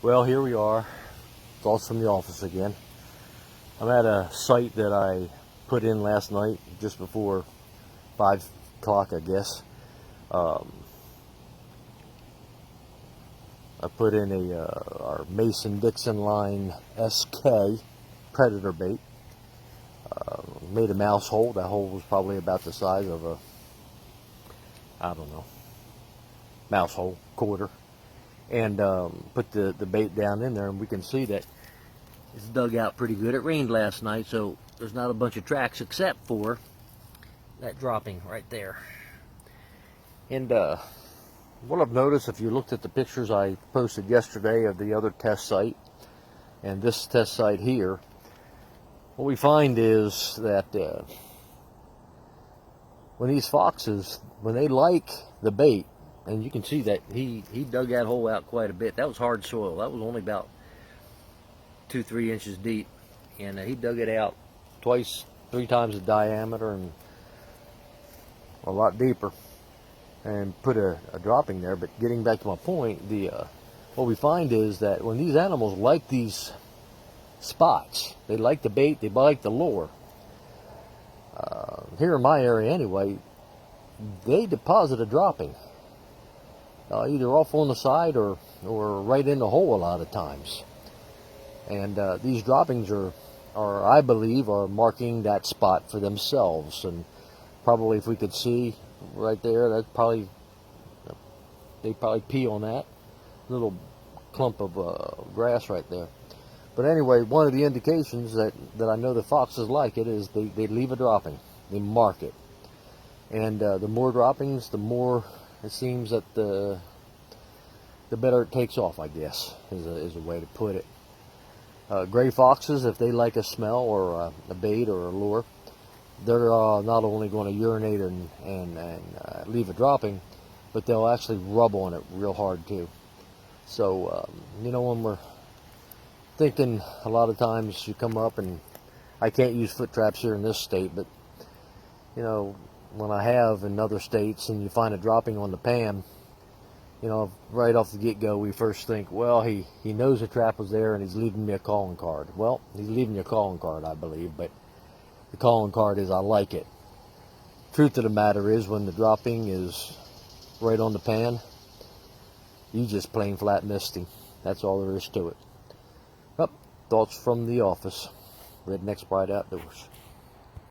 Well, here we are. Thoughts from the office again. I'm at a site that I put in last night, just before 5 o'clock, I guess. I put in our Mason Dixon line SK predator bait. Made a mouse hole. That hole was probably about the size of I don't know, mouse hole, quarter. And put the bait down in there, and we can see that it's dug out pretty good. It rained last night, so there's not a bunch of tracks except for that dropping right there. And what I've noticed, if you looked at the pictures I posted yesterday of the other test site and this test site here, what we find is that when these foxes, when they like the bait, and you can see that he dug that hole out quite a bit. That was hard soil. That was only about 2-3 inches deep, and he dug it out twice, 3 times the diameter, and a lot deeper, and put a dropping there. But getting back to my point, what we find is that when these animals like these spots, they like the bait, they like the lure. Here in my area anyway, they deposit a dropping. Either off on the side or right in the hole a lot of times. And these droppings are, I believe, are marking that spot for themselves. And probably if we could see right there, they'd probably pee on that little clump of grass right there. But anyway, one of the indications that I know the foxes like it is they leave a dropping. They mark it. And the more droppings, the more it seems that the better it takes off, I guess, is a way to put it. Gray foxes, if they like a smell or a bait or a lure, they're not only going to urinate and leave a dropping, but they'll actually rub on it real hard too. So, when we're thinking, a lot of times you come up, and I can't use foot traps here in this state, but when I have in other states and you find a dropping on the pan, right off the get-go, we first think, well, he knows the trap was there and he's leaving me a calling card. Well, he's leaving you a calling card, I believe, but the calling card is I like it. Truth of the matter is, when the dropping is right on the pan, you just plain flat missed him. That's all there is to it. Thoughts from the office. Rednecks Bright Outdoors.